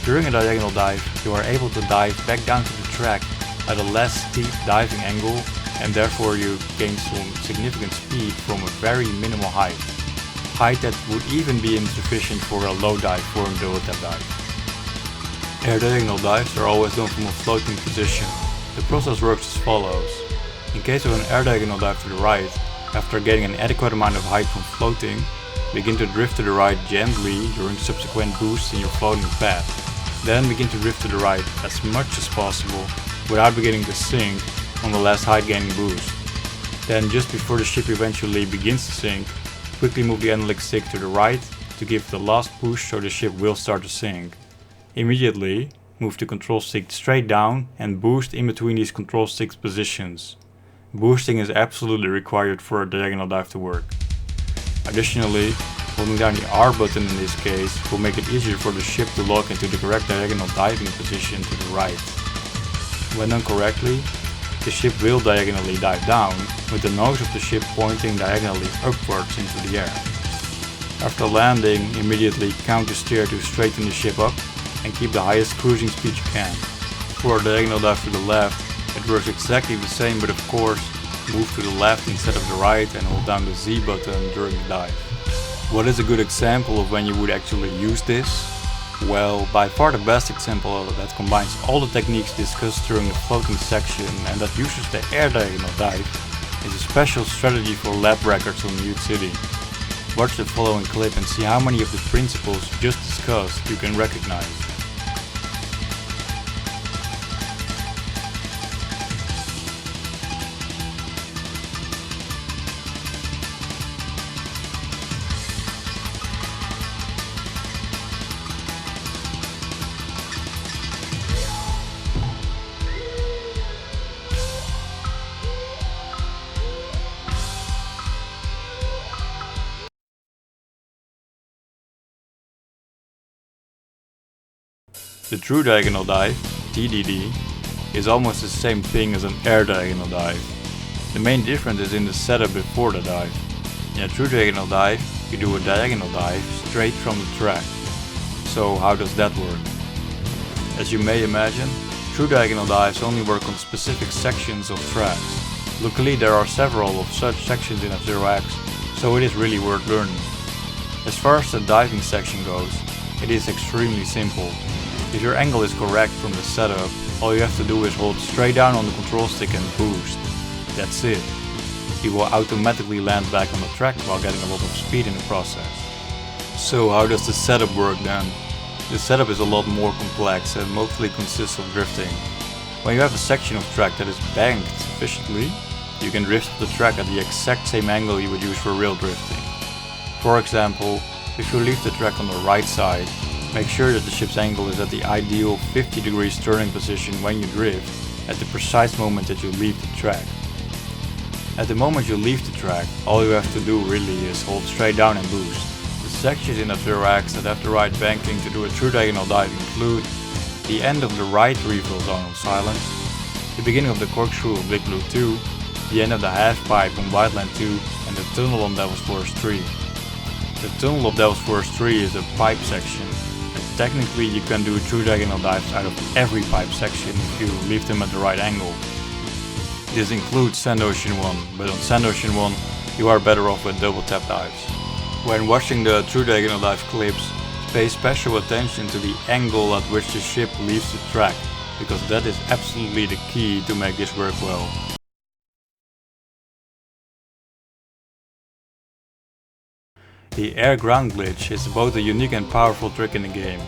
During a diagonal dive, you are able to dive back down to the track at a less steep diving angle, and therefore you gain some significant speed from a very minimal height. Height that would even be insufficient for a low dive for a double tap dive. Air diagonal dives are always done from a floating position. The process works as follows. In case of an air diagonal dive to the right, after getting an adequate amount of height from floating, begin to drift to the right gently during subsequent boosts in your floating path. Then begin to drift to the right as much as possible without beginning to sink on the last height gaining boost. Then just before the ship eventually begins to sink, quickly move the analog stick to the right to give the last push so the ship will start to sink. Immediately, move the control stick straight down and boost in between these control sticks positions. Boosting is absolutely required for a diagonal dive to work. Additionally, holding down the R button in this case will make it easier for the ship to lock into the correct diagonal diving position to the right. When done correctly, the ship will diagonally dive down, with the nose of the ship pointing diagonally upwards into the air. After landing, immediately counter steer to straighten the ship up and keep the highest cruising speed you can. For a diagonal dive to the left, it works exactly the same, but of course, move to the left instead of the right and hold down the Z button during the dive. What is a good example of when you would actually use this? Well, by far the best example that combines all the techniques discussed during the floating section and that uses the air diagonal dive is a special strategy for lap records on Mute City. Watch the following clip and see how many of the principles just discussed you can recognize. The true diagonal dive, TDD, is almost the same thing as an air diagonal dive. The main difference is in the setup before the dive. In a true diagonal dive, you do a diagonal dive straight from the track. So how does that work? As you may imagine, true diagonal dives only work on specific sections of tracks. Luckily there are several of such sections in F-Zero X, so it is really worth learning. As far as the diving section goes, it is extremely simple. If your angle is correct from the setup, all you have to do is hold straight down on the control stick and boost. That's it. You will automatically land back on the track while getting a lot of speed in the process. So how does the setup work then? The setup is a lot more complex and mostly consists of drifting. When you have a section of track that is banked sufficiently, you can drift the track at the exact same angle you would use for real drifting. For example, if you leave the track on the right side, make sure that the ship's angle is at the ideal 50 degrees turning position when you drift, at the precise moment that you leave the track. At the moment you leave the track, all you have to do really is hold straight down and boost. The sections in F-Zero X that have the right banking to do a true diagonal dive include the end of the right refill zone on Silence, the beginning of the corkscrew of Big Blue 2, the end of the half pipe on Wildland 2, and the tunnel on Devil's Forest 3. The tunnel of Devil's Forest 3 is a pipe section. Technically you can do true diagonal dives out of every pipe section if you leave them at the right angle. This includes Sand Ocean 1, but on Sand Ocean 1 you are better off with double tap dives. When watching the true diagonal dive clips, pay special attention to the angle at which the ship leaves the track, because that is absolutely the key to make this work well. The air ground glitch is both a unique and powerful trick in the game.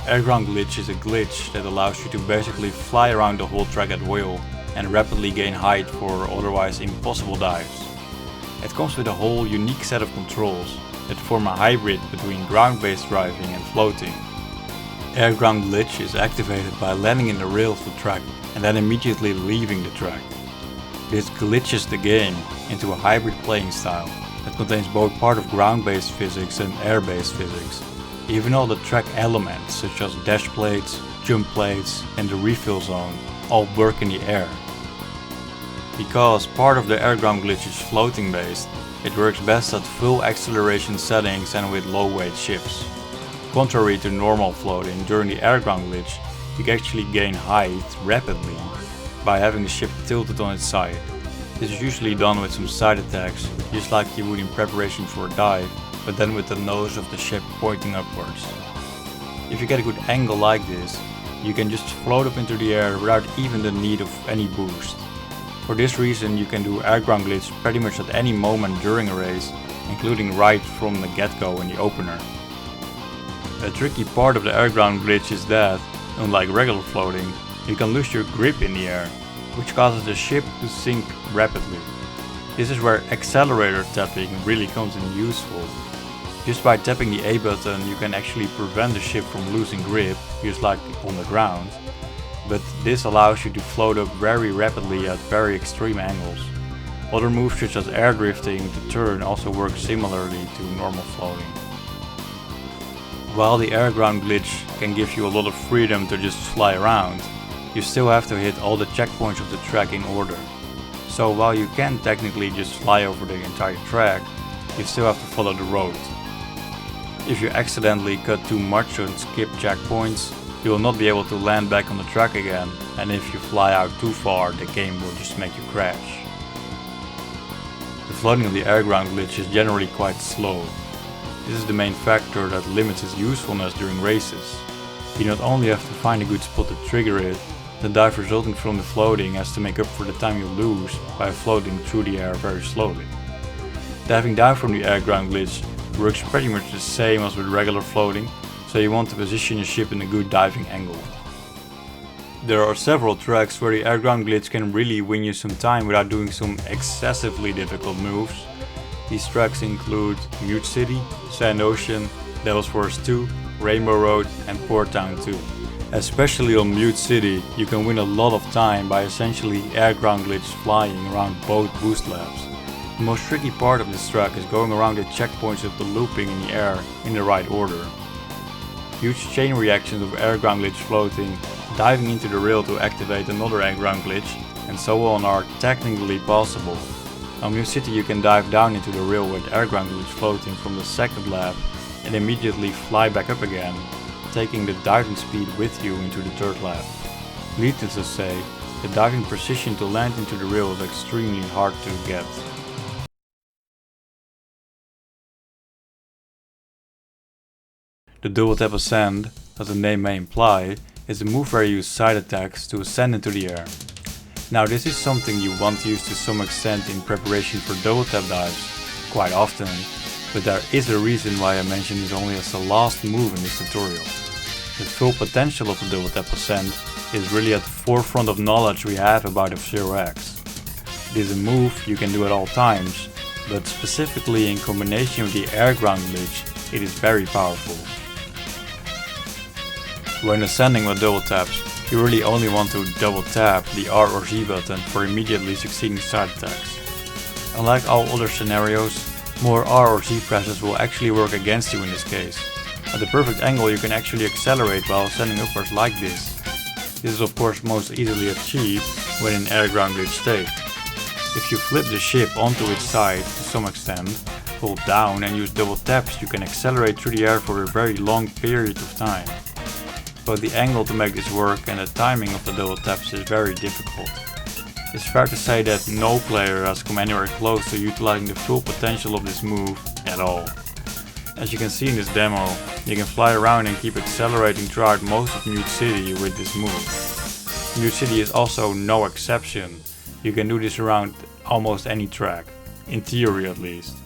Air ground glitch is a glitch that allows you to basically fly around the whole track at will and rapidly gain height for otherwise impossible dives. It comes with a whole unique set of controls that form a hybrid between ground-based driving and floating. Air ground glitch is activated by landing in the rail of the track and then immediately leaving the track. This glitches the game into a hybrid playing style that contains both part of ground-based physics and air-based physics. Even all the track elements such as dash plates, jump plates and the refill zone all work in the air. Because part of the air ground glitch is floating based, it works best at full acceleration settings and with low weight ships. Contrary to normal floating, during the air ground glitch you can actually gain height rapidly by having the ship tilted on its side. This is usually done with some side attacks, just like you would in preparation for a dive, but then with the nose of the ship pointing upwards. If you get a good angle like this, you can just float up into the air without even the need of any boost. For this reason you can do air ground glitch pretty much at any moment during a race, including right from the get-go in the opener. A tricky part of the air ground glitch is that, unlike regular floating, you can lose your grip in the air, which causes the ship to sink rapidly. This is where accelerator tapping really comes in useful. Just by tapping the A button you can actually prevent the ship from losing grip, just like on the ground, but this allows you to float up very rapidly at very extreme angles. Other moves such as air drifting to turn also work similarly to normal floating. While the air ground glitch can give you a lot of freedom to just fly around, you still have to hit all the checkpoints of the track in order. So while you can technically just fly over the entire track, you still have to follow the road. If you accidentally cut too much and skip checkpoints, you will not be able to land back on the track again, and if you fly out too far, the game will just make you crash. The floating of the air ground glitch is generally quite slow. This is the main factor that limits its usefulness during races. You not only have to find a good spot to trigger it, the dive resulting from the floating has to make up for the time you lose by floating through the air very slowly. Diving down from the air ground glitch works pretty much the same as with regular floating, so you want to position your ship in a good diving angle. There are several tracks where the air ground glitch can really win you some time without doing some excessively difficult moves. These tracks include Mute City, Sand Ocean, Devil's Forest 2, Rainbow Road and Port Town 2. Especially on Mute City, you can win a lot of time by essentially air ground glitch flying around both boost labs. The most tricky part of this track is going around the checkpoints of the looping in the air in the right order. Huge chain reactions of air ground glitch floating, diving into the rail to activate another air ground glitch, and so on are technically possible. On Mute City you can dive down into the rail with air ground glitch floating from the second lap and immediately fly back up again, taking the diving speed with you into the third lap. Needless to say, the diving precision to land into the rail is extremely hard to get. The double tap ascend, as the name may imply, is a move where you use side attacks to ascend into the air. Now this is something you want to use to some extent in preparation for double tap dives, quite often, but there is a reason why I mention this only as the last move in this tutorial. The full potential of the double tap ascend is really at the forefront of knowledge we have about F-Zero X. It is a move you can do at all times, but specifically in combination with the air ground glitch, it is very powerful. When ascending with double taps, you really only want to double tap the R or Z button for immediately succeeding side attacks. Unlike all other scenarios, more R or Z presses will actually work against you in this case. At the perfect angle you can actually accelerate while ascending upwards like this. This is of course most easily achieved when in air ground glitch state. If you flip the ship onto its side to some extent, hold down and use double taps, you can accelerate through the air for a very long period of time. But the angle to make this work and the timing of the double taps is very difficult. It's fair to say that no player has come anywhere close to utilizing the full potential of this move at all. As you can see in this demo, you can fly around and keep accelerating throughout most of Mute City with this move. Mute City is also no exception. You can do this around almost any track, in theory at least.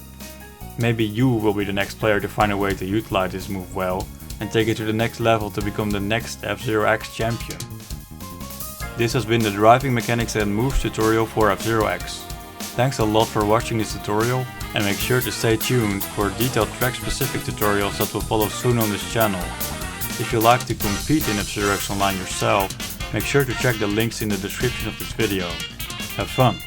Maybe you will be the next player to find a way to utilize this move well and take it to the next level to become the next F-Zero X champion. This has been the driving mechanics and moves tutorial for F-Zero X. Thanks a lot for watching this tutorial, and make sure to stay tuned for detailed track specific tutorials that will follow soon on this channel. If you like to compete in F-Zero X Online yourself, make sure to check the links in the description of this video. Have fun!